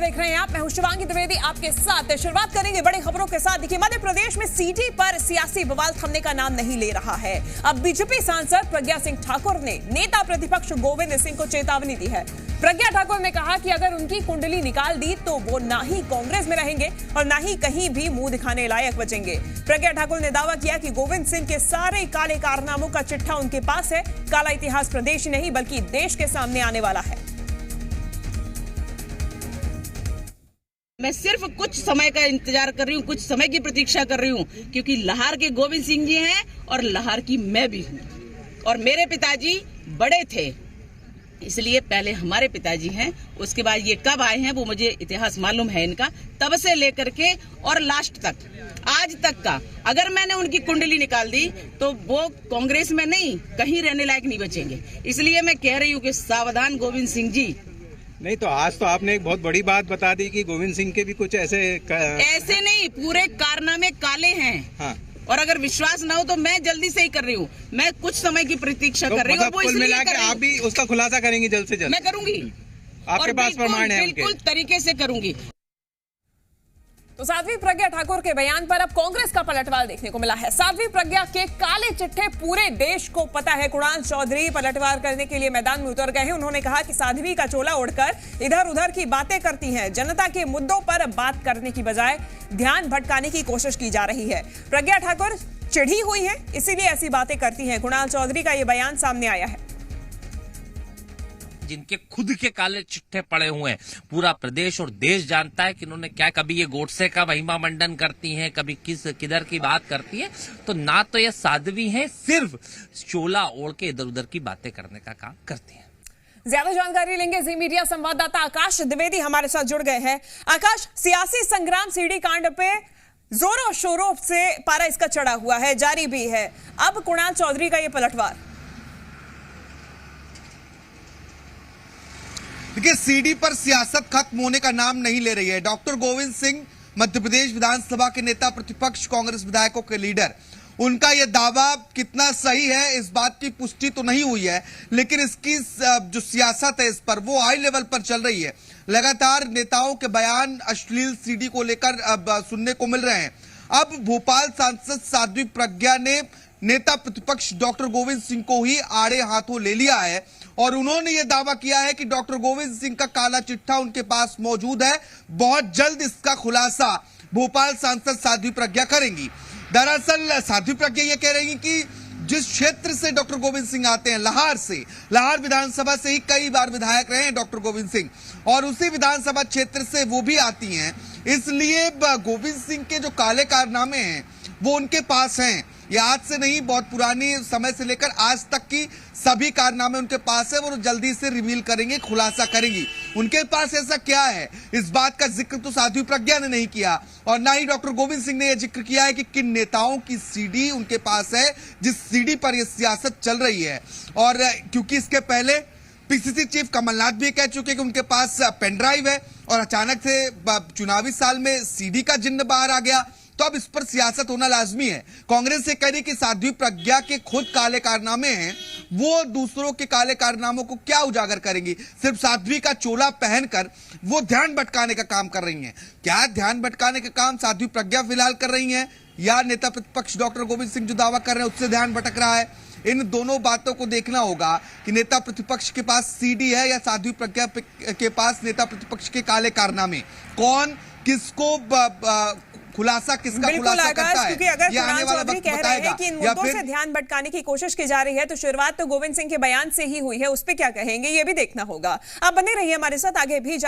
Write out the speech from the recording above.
देख रहे हैं आप, मैं हूं शिवांगी द्विवेदी आपके साथ। शुरुआत करेंगे बड़ी खबरों के साथ। देखिए, मध्य प्रदेश में सीडी पर सियासी बवाल थमने का नाम नहीं ले रहा है। अब बीजेपी सांसद प्रज्ञा सिंह ठाकुर ने नेता प्रतिपक्ष गोविंद सिंह को चेतावनी दी है। प्रज्ञा ठाकुर ने कहा कि अगर उनकी कुंडली निकाल दी तो वो ना ही कांग्रेस में रहेंगे और ना ही कहीं भी मुंह दिखाने लायक बचेंगे। प्रज्ञा ठाकुर ने दावा किया कि गोविंद सिंह के सारे काले कारनामों का चिट्ठा उनके पास है। काला इतिहास प्रदेश नहीं बल्कि देश के सामने आने वाला है। मैं सिर्फ कुछ समय का इंतजार कर रही हूँ, कुछ समय की प्रतीक्षा कर रही हूँ, क्योंकि लाहौर के गोविंद सिंह जी हैं और लाहौर की मैं भी हूँ। और मेरे पिताजी बड़े थे, इसलिए पहले हमारे पिताजी हैं, उसके बाद ये कब आए हैं वो मुझे इतिहास मालूम है इनका। तब से लेकर के और लास्ट तक, आज तक का, अगर मैंने उनकी कुंडली निकाल दी तो वो कांग्रेस में नहीं, कहीं रहने लायक नहीं बचेंगे। इसलिए मैं कह रही हूँ कि सावधान गोविंद सिंह जी। नहीं तो आज तो आपने एक बहुत बड़ी बात बता दी कि गोविंद सिंह के भी कुछ ऐसे नहीं, पूरे कारनामे काले हैं। हाँ। और अगर विश्वास ना हो तो मैं जल्दी से ही कर रही हूँ, मैं कुछ समय की प्रतीक्षा कर रही हूँ। मतलब कुल मिला के आप भी उसका खुलासा करेंगे जल्द से जल्द? मैं करूंगी, आपके पास प्रमाण है? बिल्कुल तरीके से करूंगी। तो साध्वी प्रज्ञा ठाकुर के बयान पर अब कांग्रेस का पलटवार देखने को मिला है। साध्वी प्रज्ञा के काले चिट्ठे पूरे देश को पता है। कुणाल चौधरी पलटवार करने के लिए मैदान में उतर गए हैं। उन्होंने कहा कि साध्वी का चोला उड़कर इधर उधर की बातें करती हैं। जनता के मुद्दों पर बात करने की बजाय ध्यान भटकाने की कोशिश की जा रही है। प्रज्ञा ठाकुर चिढ़ी हुई है, इसीलिए ऐसी बातें करती हैं। कुणाल चौधरी का यह बयान सामने आया है। जिनके खुद के काले चिट्ठे पड़े हुए हैं, पूरा प्रदेश और देश जानता है कि इन्होंने क्या, कभी ये गोडसे का महिमा मंडन करती हैं, कभी किधर की बात करती है। तो ना तो ये साध्वी हैं, सिर्फ चोला ओढ़ के इधर उधर की बातें करने का काम करती हैं। ज्यादा जानकारी लेंगे जी मीडिया संवाददाता आकाश द्विवेदी हमारे साथ जुड़ गए हैं। आकाश, सियासी संग्राम सीडी कांड पे जोरों शोरों से पारा इसका चढ़ा हुआ है, जारी भी है। अब कुणाल चौधरी का ये पलटवार। देखिए, सीडी पर सियासत खत्म होने का नाम नहीं ले रही है। डॉक्टर गोविंद सिंह मध्य प्रदेश विधानसभा के नेता प्रतिपक्ष, कांग्रेस विधायकों के लीडर, उनका यह दावा कितना सही है इस बात की पुष्टि तो नहीं हुई है, लेकिन इसकी जो सियासत है इस पर वो हाई लेवल पर चल रही है। लगातार नेताओं के बयान अश्लील सीडी को लेकर सुनने को मिल रहे हैं। अब भोपाल सांसद साध्वी प्रज्ञा ने नेता प्रतिपक्ष डॉक्टर गोविंद सिंह को ही आड़े हाथों ले लिया है और उन्होंने यह दावा किया है कि डॉक्टर गोविंद सिंह का काला चिट्ठा उनके पास मौजूद है। बहुत जल्द इसका खुलासा भोपाल सांसद साध्वी प्रज्ञा करेंगी। दरअसल साध्वी प्रज्ञा यह कह रही कि जिस क्षेत्र से डॉक्टर गोविंद सिंह आते हैं, लाहौर से, लाहौर विधानसभा से ही कई बार विधायक रहे हैं डॉक्टर गोविंद सिंह, और उसी विधानसभा क्षेत्र से वो भी आती हैं, इसलिए गोविंद सिंह के जो काले कारनामे हैं वो उनके पास हैं। ये आज से नहीं, बहुत पुरानी समय से लेकर आज तक की सभी कारनामे उनके पास है। वो जल्दी से रिवील करेंगे, खुलासा करेंगी। उनके पास ऐसा क्या है, इस बात का जिक्र तो साध्वी प्रज्ञा ने नहीं किया और ना ही डॉक्टर गोविंद सिंह ने यह जिक्र किया है कि किन नेताओं की सीडी उनके पास है, जिस सीडी पर यह सियासत चल रही है। और क्योंकि इसके पहले पीसीसी चीफ कमलनाथ भी कह चुके कि उनके पास पेन ड्राइव है और अचानक से चुनावी साल में सीडी का जिन्न बाहर आ गया, तो अब इस पर सियासत होना लाजमी है। कांग्रेस से कह रही कि साध्वी प्रज्ञा के खुद काले कारनामे हैं, वो दूसरों के काले कारनामों को क्या उजागर करेंगी। सिर्फ साध्वी का चोला पहनकर वो ध्यान भटकाने का काम कर रही हैं। क्या ध्यान भटकाने का काम साध्वी प्रज्ञा फिलहाल कर रही हैं या नेता प्रतिपक्ष डॉक्टर गोविंद सिंह जो दावा कर रहे हैं उससे ध्यान भटक रहा है? इन दोनों बातों को देखना होगा कि नेता प्रतिपक्ष के पास सीडी है या साध्वी प्रज्ञा के पास नेता प्रतिपक्ष के काले कारनामे। कौन किसको खुलासा, किसका खुलासा करता है? क्योंकि अगर कुणाल चौधरी कह रहे हैं कि इन मुद्दों से ध्यान भटकाने की कोशिश की जा रही है तो शुरुआत तो गोविंद सिंह के बयान से ही हुई है, उस पर क्या कहेंगे ये भी देखना होगा। आप बने रहिए हमारे साथ, आगे भी